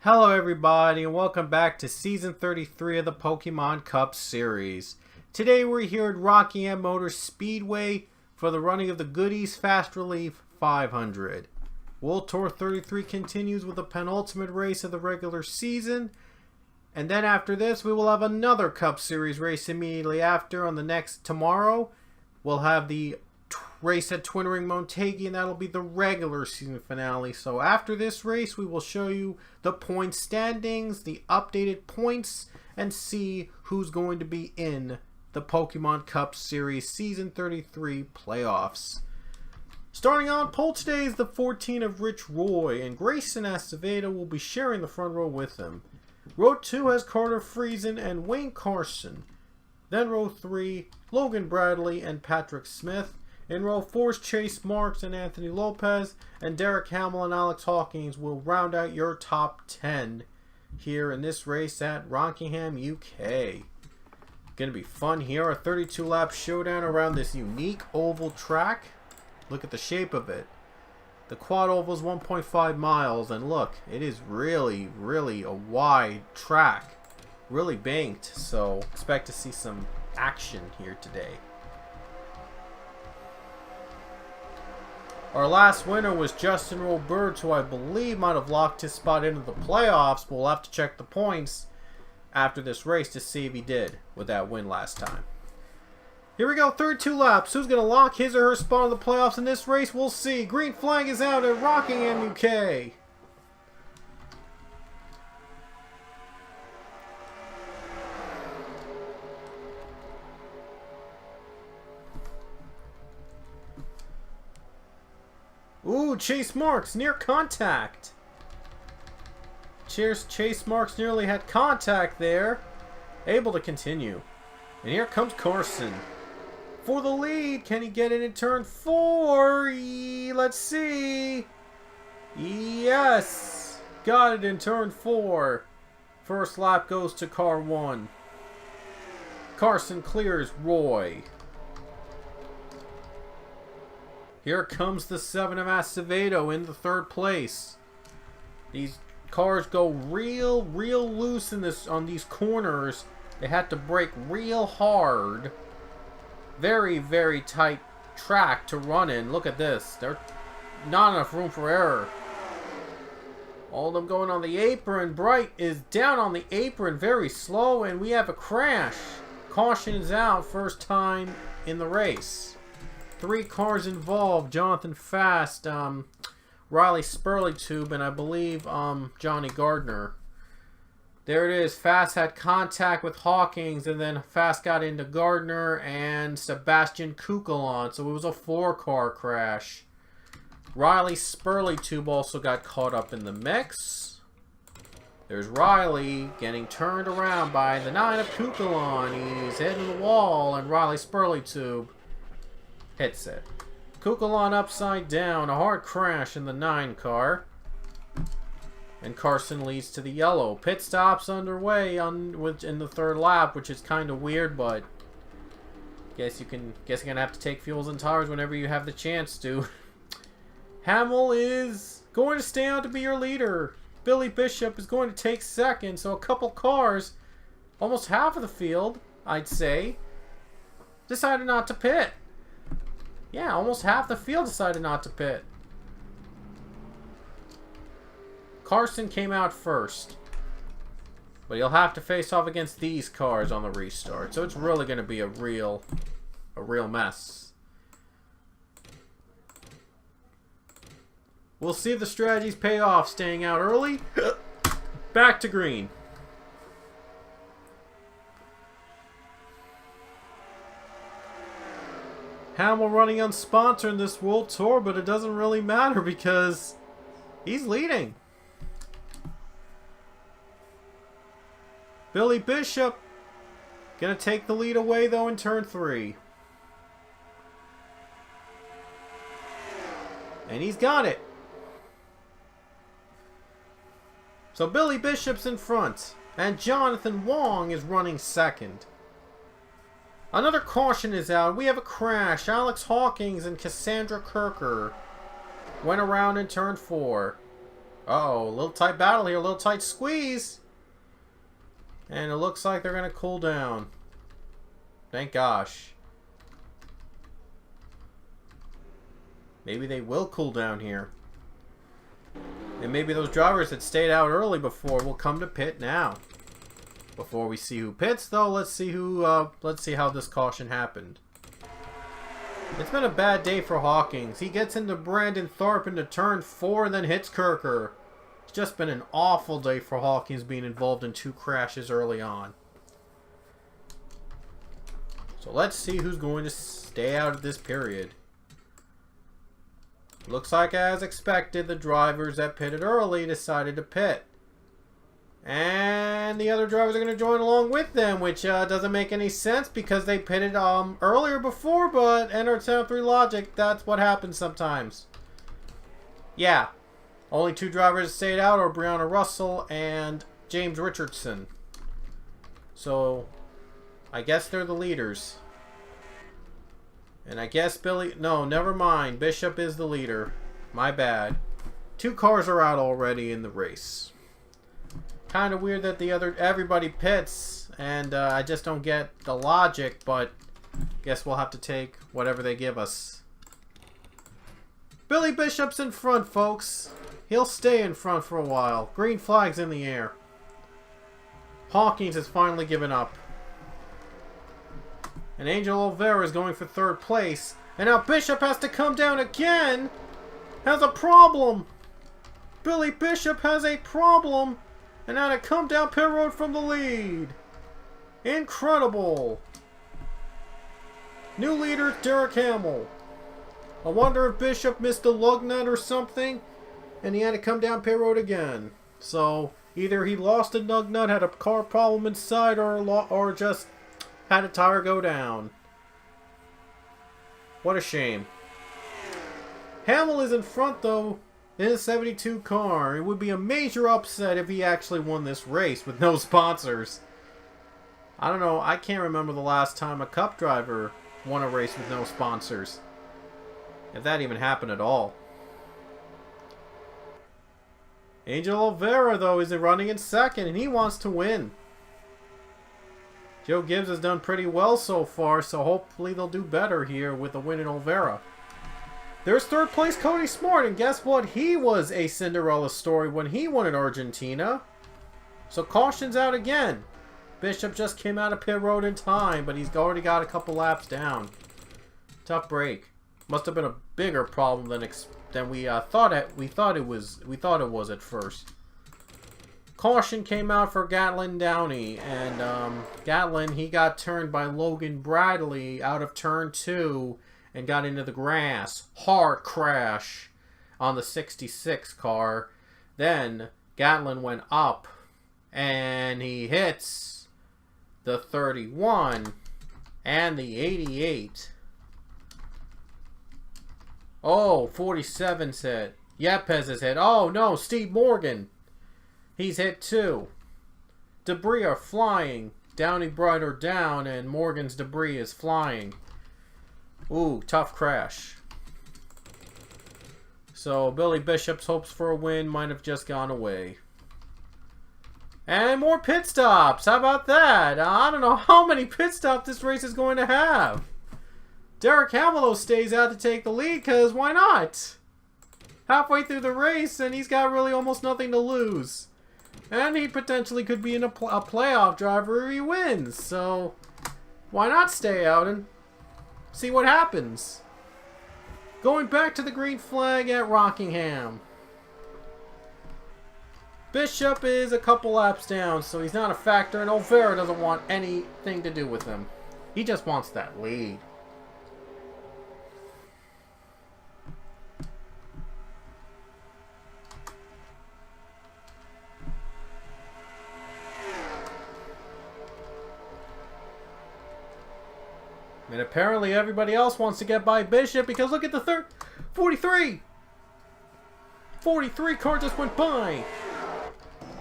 Hello everybody and welcome back to Season 33 of the Pokemon Cup Series. Today we're here at Rockingham Motor Speedway for the running of the Goodies Fast Relief 500. World Tour 33 continues with the penultimate race of the regular season. And then after this we will have another Cup Series race immediately after. On the next tomorrow we'll have the race at Twin Ring Montegi, and that'll be the regular season finale. So after this race we will show you the point standings, the updated points, and see who's going to be in the Pokemon Cup Series Season 33 playoffs. Starting on pole today is the 14 of Rich Roy, and Grayson Acevedo will be sharing the front row with him. Row 2 has Carter Friesen and Wayne Carson. Then row 3, Logan Bradley and Patrick Smith. In row 4 is Chase Marks and Anthony Lopez, and Derek Hamill and Alex Hawkins will round out your top 10 here in this race at Rockingham, UK. Gonna be fun here, a 32-lap showdown around this unique oval track. Look at the shape of it. The quad oval is 1.5 miles, and look, it is really a wide track. Really banked, so expect to see some action here today. Our last winner was Justin Roberts, who I believe might have locked his spot into the playoffs, but we'll have to check the points after this race to see if he did with that win last time. Here we go, 32 laps. Who's going to lock his or her spot in the playoffs in this race? We'll see. Green flag is out at Rockingham, UK. Ooh, Chase Marks, near contact. Chase Marks nearly had contact there. Able to continue. And here comes Carson. For the lead, can he get it in turn 4? Let's see. Yes. Got it in turn 4. First lap goes to car 1. Carson clears Roy. Here comes the 7 of Acevedo in the 3rd place. These cars go real loose in this on these corners. They had to brake real hard. Very tight track to run in. Look at this. There's not enough room for error. All of them going on the apron. Bright is down on the apron very slow, and we have a crash. Caution is out, first time in the race. 3 cars involved: Jonathan Fast, Riley Spurleytube, and I believe Johnny Gardner. There it is. Fast had contact with Hawkins, and then Fast got into Gardner and Sebastian Kukulon, so it was a 4-car crash. Riley Spurleytube also got caught up in the mix. There's Riley getting turned around by the 9 of Kukulon. He's hitting the wall, and Riley Spurleytube hits it. Kukulon upside down, a hard crash in the 9 car. And Carson leads to the yellow. Pit stops underway in the 3rd lap, which is kind of weird, but guess you're gonna have to take fuels and tires whenever you have the chance to. Hamill is going to stay on to be your leader. Billy Bishop is going to take 2nd, so a couple cars, almost half of the field, I'd say, decided not to pit. Yeah, almost half the field decided not to pit. Carson came out first. But he'll have to face off against these cars on the restart. So it's really going to be a real mess. We'll see if the strategies pay off, staying out early. Back to green. Hamill running unsponsored in this World Tour, but it doesn't really matter because he's leading. Billy Bishop gonna take the lead away though in turn 3. And he's got it. So Billy Bishop's in front, and Jonathan Wong is running 2nd. Another caution is out. We have a crash. Alex Hawkins and Cassandra Kirker went around in turn 4. Uh-oh, a little tight battle here, a little tight squeeze. And it looks like they're going to cool down. Thank gosh. Maybe they will cool down here. And maybe those drivers that stayed out early before will come to pit now. Before we see who pits, though, let's see how this caution happened. It's been a bad day for Hawkins. He gets into Brandon Thorpe into turn 4 and then hits Kirker. It's just been an awful day for Hawkins being involved in 2 crashes early on. So let's see who's going to stay out of this period. Looks like, as expected, the drivers that pitted early decided to pit. And the other drivers are going to join along with them, which doesn't make any sense because they pitted earlier before, but enter 10-3 logic, that's what happens sometimes. Yeah, only 2 drivers stayed out are Brianna Russell and James Richardson. So, I guess they're the leaders. And I guess no, never mind. Bishop is the leader. My bad. 2 cars are out already in the race. Kind of weird that everybody pits, and I just don't get the logic, but guess we'll have to take whatever they give us. Billy Bishop's in front, folks. He'll stay in front for a while. Green flag's in the air. Hawkins has finally given up. And Angel Oliveira is going for 3rd place. And now Bishop has to come down again. Has a problem. Billy Bishop has a problem. And now to come down pit road from the lead. Incredible. New leader, Derek Hamill. I wonder if Bishop missed a lug nut or something, and he had to come down pit road again. So, either he lost a lug nut, had a car problem inside, or just had a tire go down. What a shame. Hamill is in front, though, in a 72 car. It would be a major upset if he actually won this race with no sponsors. I don't know. I can't remember the last time a Cup driver won a race with no sponsors. If that even happened at all. Angel Oliveira, though, is running in 2nd, and he wants to win. Joe Gibbs has done pretty well so far, so hopefully they'll do better here with a win in Oliveira. There's 3rd place Cody Smart, and guess what? He was a Cinderella story when he won in Argentina. So caution's out again. Bishop just came out of pit road in time, but he's already got a couple laps down. Tough break. Must have been a bigger problem than we thought it was at first. Caution came out for Gatlin Downey, and Gatlin, he got turned by Logan Bradley out of turn 2 and got into the grass. Hard crash on the 66 car. Then Gatlin went up and he hits the 31 and the 88. Oh, 47's hit. Yepes is hit. Oh no, Steve Morgan. He's hit too. Debris are flying. Downey Brighter down, and Morgan's debris is flying. Ooh, tough crash. So Billy Bishop's hopes for a win might have just gone away. And more pit stops. How about that? I don't know how many pit stops this race is going to have. Derek Hamill stays out to take the lead because why not? Halfway through the race and he's got really almost nothing to lose. And he potentially could be in a playoff driver if he wins. So why not stay out and see what happens? Going back to the green flag at Rockingham. Bishop is a couple laps down, so he's not a factor, and Oliveira doesn't want anything to do with him. He just wants that lead. And apparently everybody else wants to get by Bishop because look at the 43! 43 car just went by!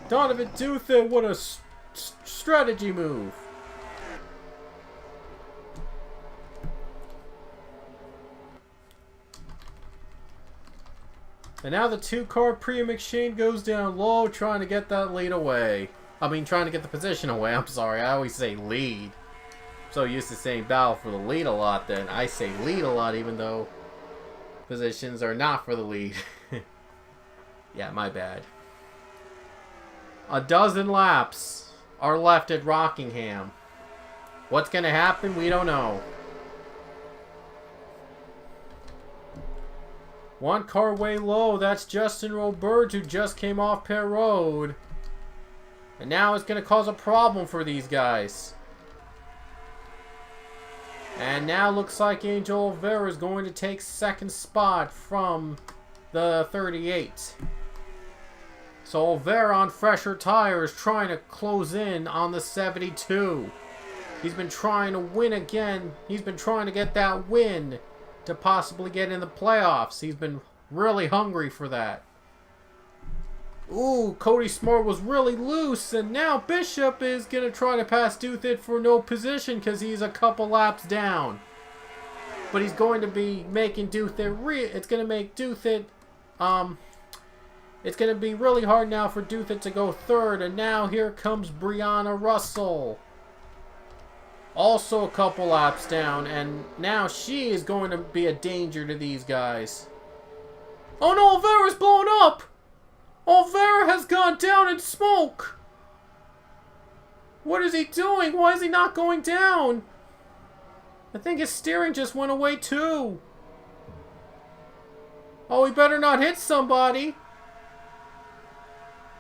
Donovan Duther, what a strategy move! And now the 2-car Priya McShane goes down low, trying to get that lead away. I mean, trying to get the position away. I'm sorry, I always say lead. I'm so used to saying battle for the lead a lot then. I say lead a lot even though positions are not for the lead. Yeah, my bad. A dozen laps are left at Rockingham. What's going to happen? We don't know. 1 car way low. That's Justin Roberts, who just came off pit road. And now it's going to cause a problem for these guys. And now looks like Angel Oliveira is going to take 2nd spot from the 38. So Oliveira on fresher tires trying to close in on the 72. He's been trying to win again. He's been trying to get that win to possibly get in the playoffs. He's been really hungry for that. Ooh, Cody Smart was really loose, and now Bishop is going to try to pass Duthit for no position because he's a couple laps down. But he's going to be making Duthit it's going to make Duthit it's going to be really hard now for Duthit to go 3rd, and now here comes Brianna Russell. Also a couple laps down, and now she is going to be a danger to these guys. Oh no, Oliveira's blown up! Oliveira has gone down in smoke! What is he doing? Why is he not going down? I think his steering just went away too. Oh, he better not hit somebody.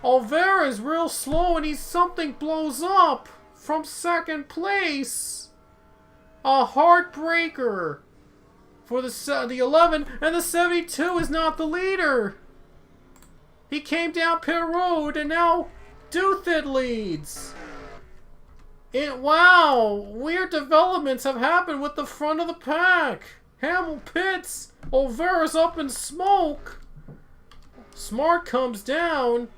Oliveira is real slow and something blows up from 2nd place. A heartbreaker for the 11, and the 72 is not the leader. He came down pit road, and now Duthit leads. Wow, weird developments have happened with the front of the pack. Hamill pits. Oliveira's up in smoke. Smart comes down.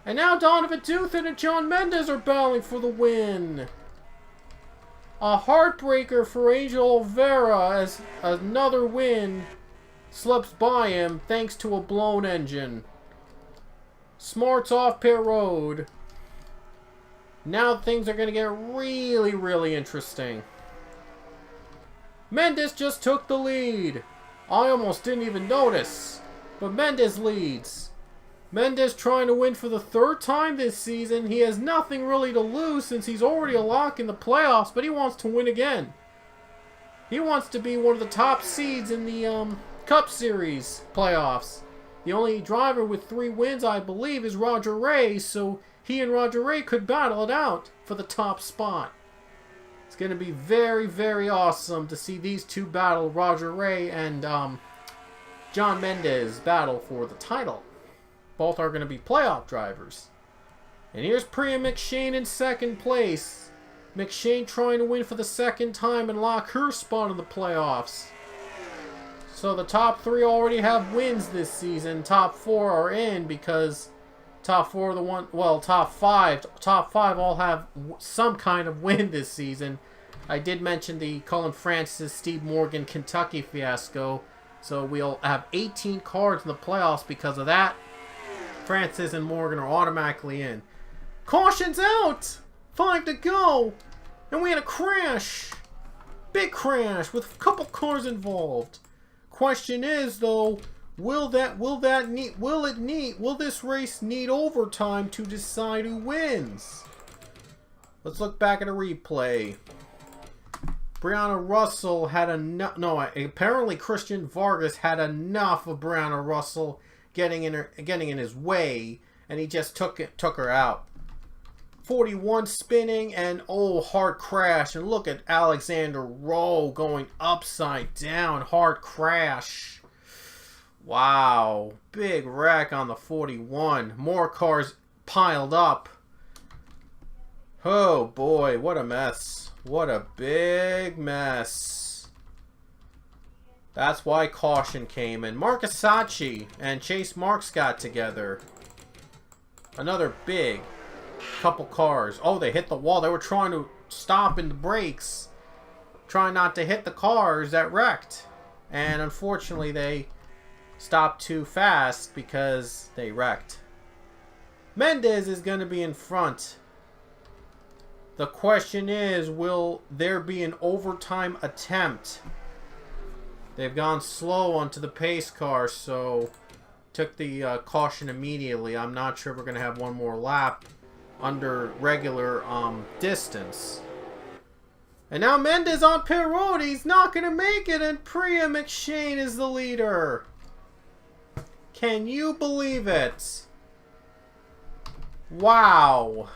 And now Donovan Duthit and John Mendez are battling for the win. A heartbreaker for Angel Oliveira as another win slips by him thanks to a blown engine. Smart's off pit road. Now things are going to get really, really interesting. Mendez just took the lead. I almost didn't even notice. But Mendez leads. Mendez trying to win for the 3rd time this season. He has nothing really to lose since he's already a lock in the playoffs, but he wants to win again. He wants to be one of the top seeds in the Cup Series playoffs. The only driver with 3 wins, I believe, is Roger Ray, so he and Roger Ray could battle it out for the top spot. It's going to be very, very awesome to see these two battle, Roger Ray and John Mendez battle for the title. Both are going to be playoff drivers. And here's Priya McShane in 2nd place. McShane trying to win for the 2nd time and lock her spot in the playoffs. So the top 3 already have wins this season. Top 4 are in because top 4 are the one. Well, top 5 all have some kind of win this season. I did mention the Cullen Francis, Steve Morgan, Kentucky fiasco. So we'll have 18 cars in the playoffs because of that. Francis and Morgan are automatically in. Caution's out! 5 to go! And we had a crash! Big crash with a couple cars involved. Question is though, will this race need overtime to decide who wins? Let's look back at a replay. Brianna Russell had apparently Christian Vargas had enough of Brianna Russell getting in his way, and he just took her out. 41 spinning, and hard crash. And look at Alexander Rowe going upside down. Hard crash. Wow. Big wreck on the 41. More cars piled up. Oh boy, what a mess. What a big mess. That's why caution came in. Marcus Sacchi and Chase Marks got together. Another big couple cars. Oh, they hit the wall. They were trying to stop in the brakes, trying not to hit the cars that wrecked. And unfortunately, they stopped too fast because they wrecked. Mendez is going to be in front. The question is, will there be an overtime attempt? They've gone slow onto the pace car, so took the caution immediately. I'm not sure if we're going to have one more lap under regular distance. And now Mendez on pit road. He's not going to make it, and Priya McShane is the leader. Can you believe it? Wow.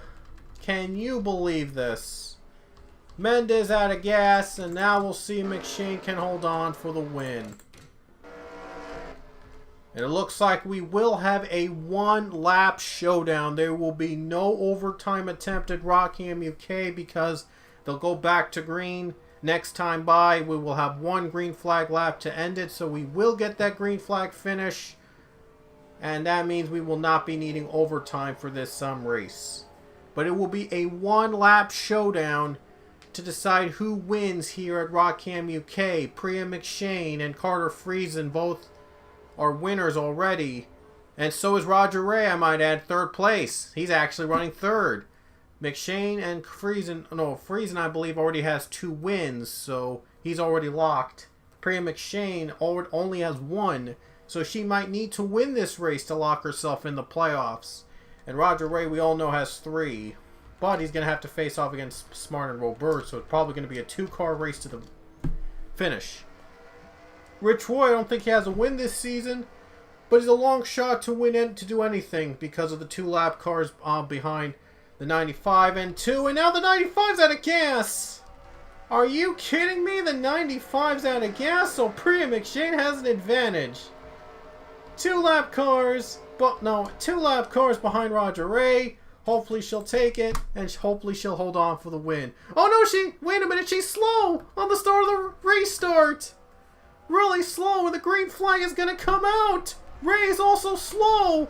Can you believe this? Mendez out of gas, and now we'll see McShane can hold on for the win. And it looks like we will have a one-lap showdown. There will be no overtime attempt at Rockingham, UK, because they'll go back to green. Next time by, we will have one green flag lap to end it, so we will get that green flag finish. And that means we will not be needing overtime for this race. But it will be a one-lap showdown to decide who wins here at Rockingham, UK. Priya McShane and Carter Friesen both are winners already. And so is Roger Ray, I might add, third place. He's actually running third. McShane and Friesen, I believe, already has 2 wins, so he's already locked. Priya McShane only has 1, so she might need to win this race to lock herself in the playoffs. And Roger Ray, we all know, has 3. But he's going to have to face off against Smart and Robert, so it's probably going to be a 2-car race to the finish. Rich Roy, I don't think he has a win this season, but he's a long shot to win and to do anything because of the 2-lap cars behind the 95 and 2. And now the 95's out of gas. Are you kidding me? The 95's out of gas, so Priya McShane has an advantage. 2-lap cars, but no, 2-lap cars behind Roger Ray. Hopefully she'll take it, and hopefully she'll hold on for the win. Oh no, wait a minute, she's slow on the start of the restart. Really slow, and the green flag is going to come out. Ray is also slow.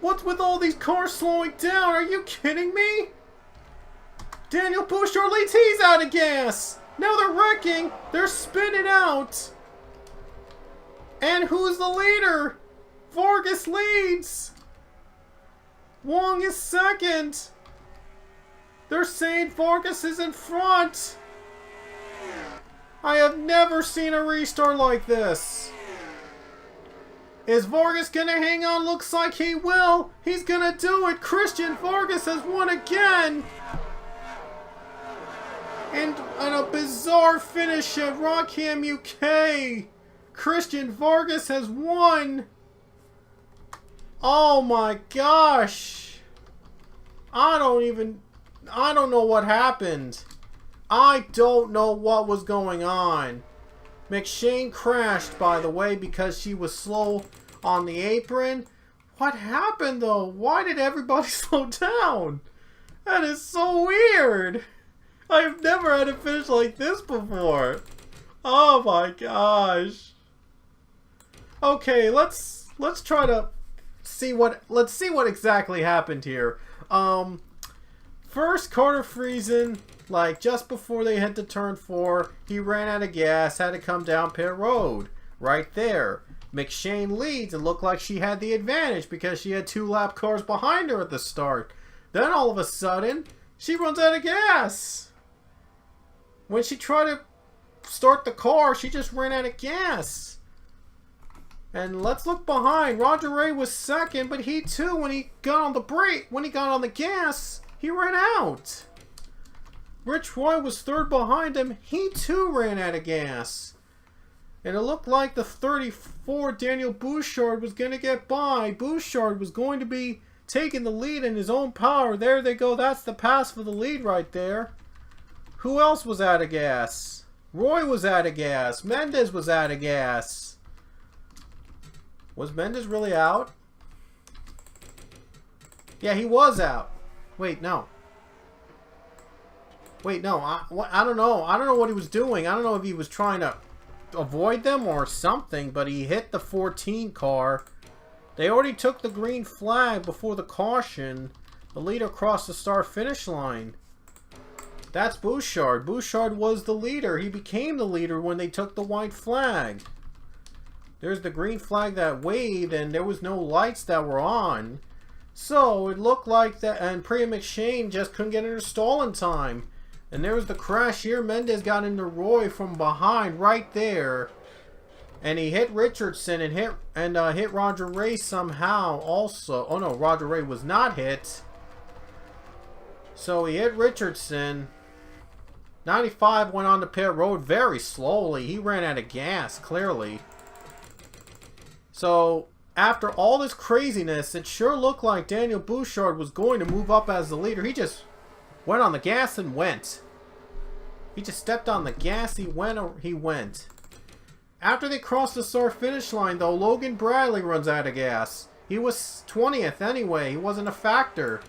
What's with all these cars slowing down? Are you kidding me? Daniel Bouchard leads, he's out of gas. Now they're wrecking, they're spinning out. And who's the leader? Vargas leads. Wong is second. They're saying Vargas is in front. I have never seen a restart like this. Is Vargas gonna hang on? Looks like he will. He's gonna do it. Christian Vargas has won again. And a bizarre finish at Rockingham, UK. Christian Vargas has won. Oh my gosh. I don't know what happened. I don't know what was going on. McShane crashed, by the way, because she was slow on the apron. What happened, though? Why did everybody slow down? That is so weird. I've never had a finish like this before. Oh my gosh. Okay, let's try to see what exactly happened here. First, Carter Friesen, like just before they hit the turn 4, he ran out of gas, had to come down pit road. Right there. McShane leads. It looked like she had the advantage because she had 2-lap cars behind her at the start. Then all of a sudden, she runs out of gas. When she tried to start the car, she just ran out of gas. And let's look behind. Roger Ray was second, but he too, when he got on the gas, he ran out. Rich Roy was third behind him. He too ran out of gas. And it looked like the 34, Daniel Bouchard, was going to get by. Bouchard was going to be taking the lead in his own power. There they go. That's the pass for the lead right there. Who else was out of gas? Roy was out of gas. Mendez was out of gas. Was Mendez really out? Yeah, he was out. Wait, no. Wait, no. I don't know. I don't know what he was doing. I don't know if he was trying to avoid them or something, but he hit the 14 car. They already took the green flag before the caution. The leader crossed the start-finish line. That's Bouchard. Bouchard was the leader. He became the leader when they took the white flag. There's the green flag that waved, and there was no lights that were on. So it looked like that, and Priya McShane just couldn't get in her stall in time. And there was the crash here. Mendez got into Roy from behind right there. And he hit Richardson and hit Roger Ray somehow also. Oh no, Roger Ray was not hit. So he hit Richardson. 95 went on the pit road very slowly. He ran out of gas, clearly. So after all this craziness, it sure looked like Daniel Bouchard was going to move up as the leader. He just went on the gas and went. He just stepped on the gas, he went. After they crossed the start finish line though, Logan Bradley runs out of gas. He was 20th anyway, he wasn't a factor.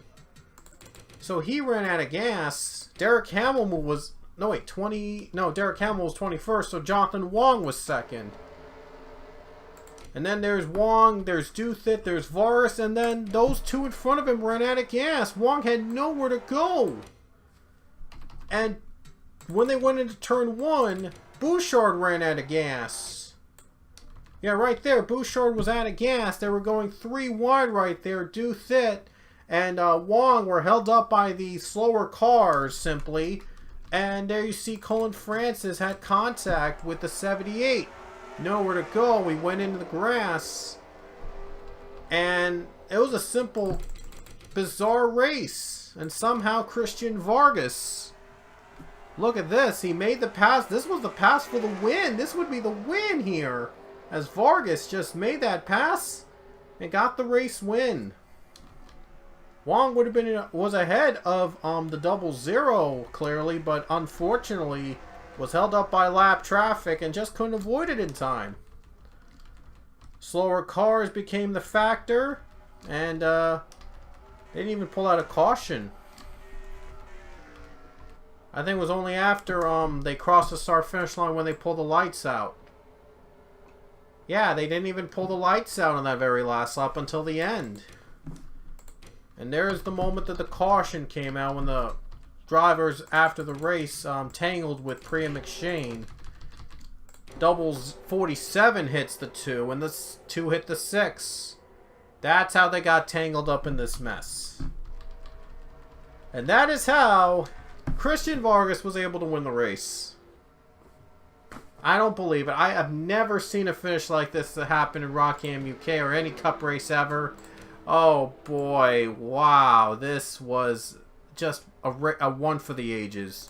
So he ran out of gas. Derek Hamill was, Derek Hamill was 21st, so Jonathan Wong was second. And then there's Wong, there's Duthit, there's Varus, and then those two in front of him ran out of gas. Wong had nowhere to go. And when they went into turn 1, Bouchard ran out of gas. Yeah, right there, Bouchard was out of gas. They were going 3 wide right there. Duthit and Wong were held up by the slower cars, simply. And there you see Colin Francis had contact with the 78. Nowhere to go. We went into the grass. And it was a simple, bizarre race. And somehow Christian Vargas, look at this. He made the pass. This was the pass for the win. This would be the win here. As Vargas just made that pass and got the race win. Wong would have been was ahead of the 00 clearly, but unfortunately was held up by lap traffic and just couldn't avoid it in time. Slower cars became the factor, and they didn't even pull out a caution. I think it was only after they crossed the start finish line when they pulled the lights out. Yeah, they didn't even pull the lights out on that very last lap until the end. And there's the moment that the caution came out when the drivers after the race tangled with Priya McShane. Doubles 47 hits the 2 and the 2 hit the 6. That's how they got tangled up in this mess. And that is how Christian Vargas was able to win the race. I don't believe it. I have never seen a finish like this that happen in Rockingham, UK, or any cup race ever. Oh boy, wow, this was just a one for the ages.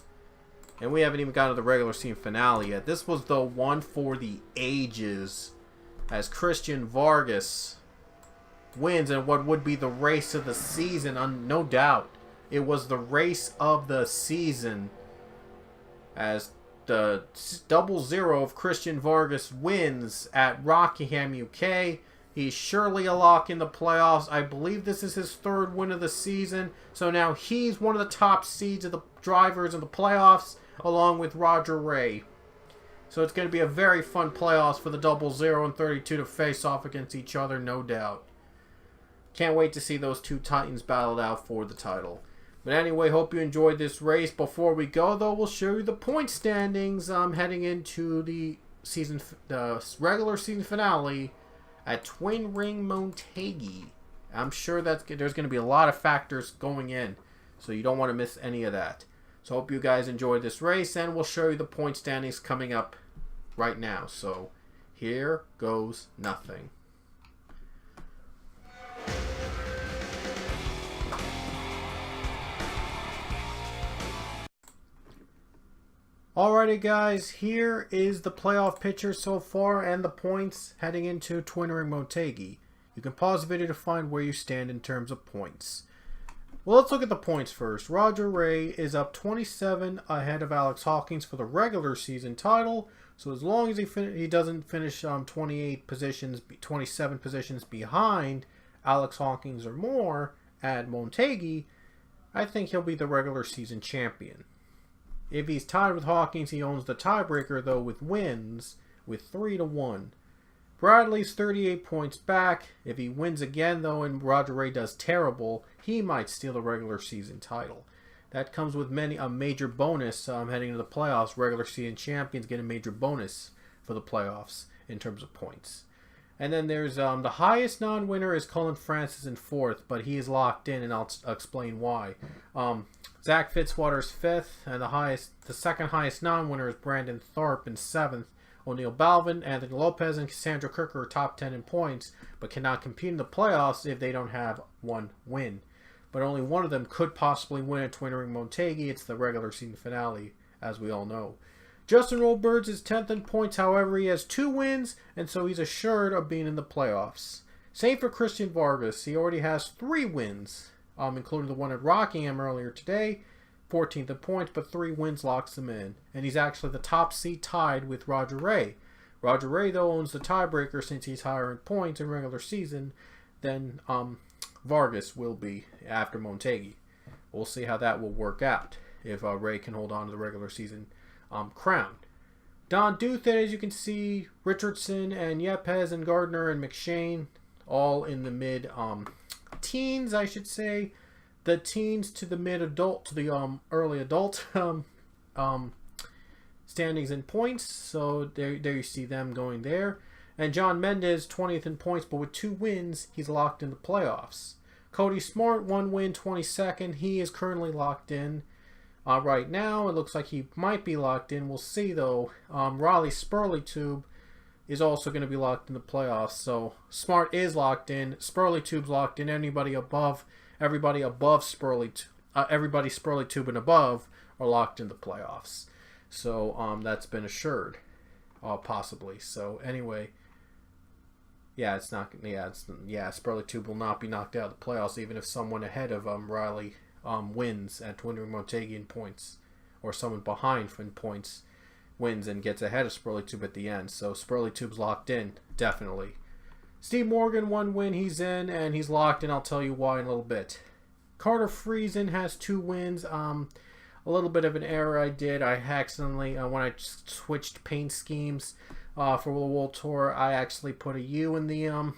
And we haven't even gotten to the regular season finale yet. This was the one for the ages, as Christian Vargas wins in what would be the race of the season, no doubt. It was the race of the season, as the 00 of Christian Vargas wins at Rockingham, UK. He's surely a lock in the playoffs. I believe this is his 3rd win of the season. So now he's one of the top seeds of the drivers in the playoffs, along with Roger Ray. So it's going to be a very fun playoffs for the 00 and 32 to face off against each other, no doubt. Can't wait to see those two Titans battled out for the title. But anyway, hope you enjoyed this race. Before we go, though, we'll show you the point standings heading into the regular season finale at Twin Ring Montague. I'm sure that there's going to be a lot of factors going in, so you don't want to miss any of that. So hope you guys enjoyed this race, and we'll show you the point standings coming up right now. So here goes nothing. Alrighty guys, here is the playoff picture so far and the points heading into Twin Ring Montague. You can pause the video to find where you stand in terms of points. Well, let's look at the points first. Roger Ray is up 27 ahead of Alex Hawkins for the regular season title. So as long as he doesn't finish 27 positions behind Alex Hawkins or more at Montague, I think he'll be the regular season champion. If he's tied with Hawkins, he owns the tiebreaker, though, with wins, with 3-1. Bradley's 38 points back. If he wins again, though, and Roger Ray does terrible, he might steal the regular season title. That comes with a major bonus heading into the playoffs. Regular season champions get a major bonus for the playoffs in terms of points. And then there's the highest non-winner is Colin Francis in 4th, but he is locked in, and I'll explain why. Zach Fitzwater's 5th, and the second highest non-winner is Brandon Tharp in 7th. O'Neal Balvin, Anthony Lopez, and Cassandra Cook are top 10 in points, but cannot compete in the playoffs if they don't have one win. But only one of them could possibly win at Twin Ring Montegi. It's the regular season finale, as we all know. Justin Rollbirds is 10th in points, however, he has 2 wins, and so he's assured of being in the playoffs. Same for Christian Vargas. He already has 3 wins, including the one at Rockingham earlier today. 14th in points, but 3 wins locks him in. And he's actually the top seed tied with Roger Ray. Roger Ray, though, owns the tiebreaker since he's higher in points in regular season than Vargas will be after Montegi. We'll see how that will work out if Ray can hold on to the regular season crown. Don Duthet, as you can see, Richardson and Yepes and Gardner and McShane, all in the mid teens, I should say. The teens to the mid-adult, to the early adult standings in points. So there you see them going there. And John Mendez, 20th in points, but with 2 wins, he's locked in the playoffs. Cody Smart, 1 win, 22nd. He is currently locked in right now. It looks like he might be locked in. We'll see, though. Raleigh Spurley-Tube is also going to be locked in the playoffs. So Smart is locked in. Spurley-Tube's locked in. Everybody above everybody Spurley-Tube and above are locked in the playoffs. So that's been assured, possibly. So anyway, Spurley-Tube will not be knocked out of the playoffs, even if someone ahead of Riley wins at Twin Ring Montegi in points, or someone behind in points wins and gets ahead of Spurley-Tube at the end. So Spurley-Tube's locked in, definitely. Steve Morgan, 1 win, he's in, and he's locked in. I'll tell you why in a little bit. Carter Friesen has 2 wins. A little bit of an error I did. I accidentally, when I switched paint schemes for the World Tour, I actually put a U in the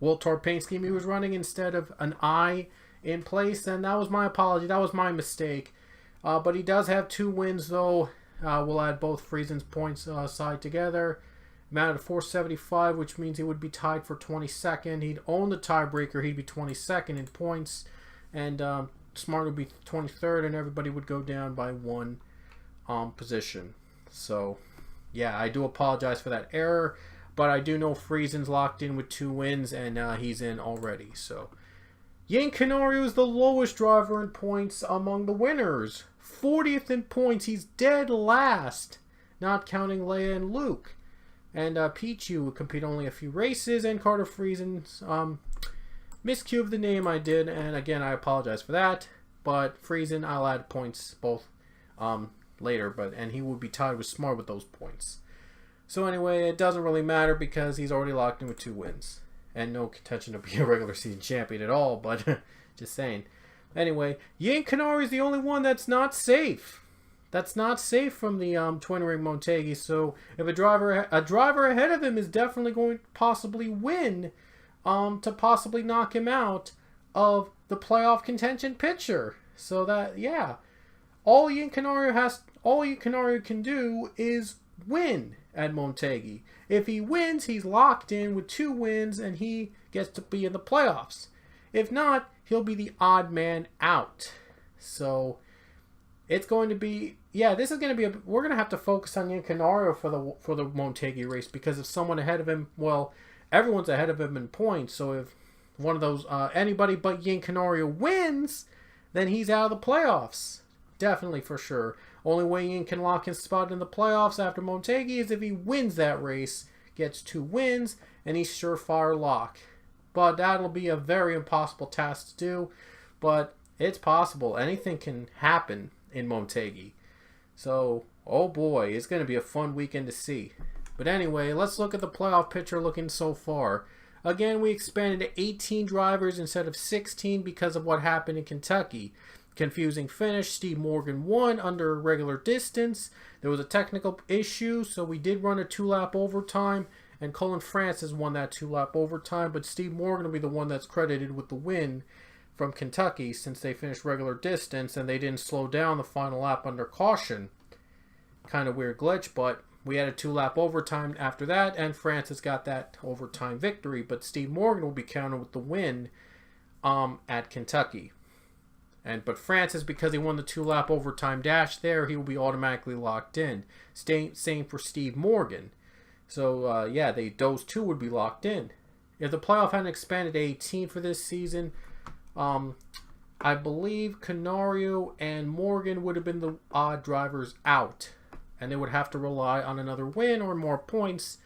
World Tour paint scheme he was running instead of an I in place, and that was my apology. That was my mistake. But he does have 2 wins, though. We'll add both Friesen's points side together. Amounted to 475, which means he would be tied for 22nd. He'd own the tiebreaker. He'd be 22nd in points. And Smart would be 23rd, and everybody would go down by 1 position. So, yeah, I do apologize for that error. But I do know Friesen's locked in with 2 wins, and he's in already. So, Yin Canario is the lowest driver in points among the winners. 40th in points. He's dead last, not counting Leia and Luke. And Pichu would compete only a few races, and Carter Friesen's miscue of the name I did, and again I apologize for that. But Friesen, I'll add points both later, and he would be tied with Smart with those points. So anyway, it doesn't really matter because he's already locked in with 2 wins and no contention to be a regular season champion at all. But just saying. Anyway, Yin Canary is the only one that's not safe. That's not safe from the Twin Ring Montegi. So if a driver ahead of him is definitely going to possibly win, to possibly knock him out of the playoff contention picture. So that, yeah, all Yin Canario can do is win at Montegi. If he wins, he's locked in with 2 wins and he gets to be in the playoffs. If not, he'll be the odd man out. So it's going to be, this is going to be we're going to have to focus on Yin Canario for the Montegi race, because if someone ahead of him, well, everyone's ahead of him in points. So if one of those anybody but Yin Canario wins, then he's out of the playoffs. Definitely, for sure. Only way Yin can lock his spot in the playoffs after Montegi is if he wins that race, gets 2 wins, and he's surefire lock. But that'll be a very impossible task to do. But it's possible. Anything can happen in Montegi. So, oh boy, it's going to be a fun weekend to see. But anyway, let's look at the playoff picture looking so far. Again, we expanded to 18 drivers instead of 16 because of what happened in Kentucky. Confusing finish. Steve Morgan won under regular distance. There was a technical issue, so we did run a 2-lap overtime, and Colin Francis won that 2-lap overtime, but Steve Morgan will be the one that's credited with the win from Kentucky since they finished regular distance and they didn't slow down the final lap under caution. Kind of weird glitch, but We had a 2-lap overtime after that, and Francis got that overtime victory. But Steve Morgan will be counted with the win at Kentucky. But Francis, because he won the 2-lap overtime dash there, he will be automatically locked in. Same for Steve Morgan. So, yeah, those two would be locked in. If the playoff hadn't expanded to 18 for this season, I believe Canario and Morgan would have been the odd drivers out. And they would have to rely on another win or more points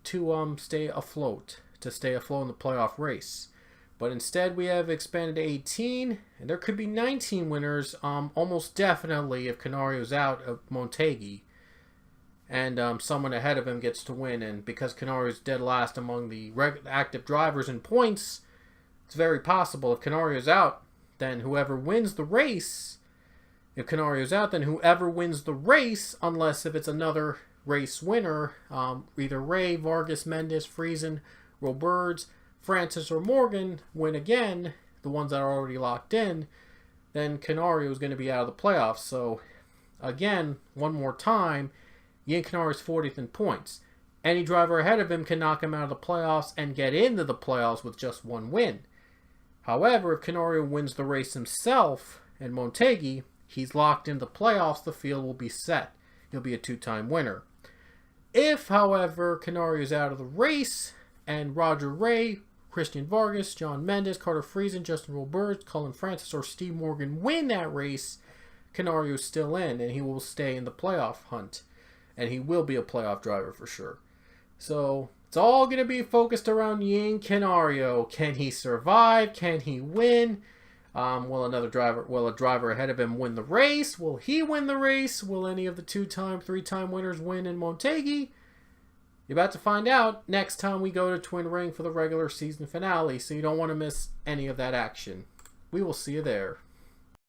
to stay afloat in the playoff race. But instead, we have expanded to 18, and there could be 19 winners, almost definitely, if Canario's out of Montegi. And someone ahead of him gets to win. And because Canario's dead last among the active drivers in points, it's very possible if Canario's out, then whoever wins the race... If Canario's out, then whoever wins the race, unless if it's another race winner, either Ray, Vargas, Mendes, Friesen, Roberts, Francis, or Morgan win again, the ones that are already locked in, then Canario is going to be out of the playoffs. So, again, one more time, Ian Canario is 40th in points. Any driver ahead of him can knock him out of the playoffs and get into the playoffs with just one win. However, if Canario wins the race himself in Montegi, he's locked into the playoffs, the field will be set. He'll be a 2-time winner. If, however, Canario is out of the race, and Roger Ray, Christian Vargas, John Mendes, Carter Friesen, Justin Roberts, Cullen Francis, or Steve Morgan win that race, Canario's still in, and he will stay in the playoff hunt. And he will be a playoff driver for sure. So, it's all going to be focused around Ian Canario. Can he survive? Can he win? Will a driver ahead of him win the race? Will he win the race? Will any of the 2-time, 3-time winners win in Montegi? You're about to find out next time we go to Twin Ring for the regular season finale, so you don't want to miss any of that action. We will see you there.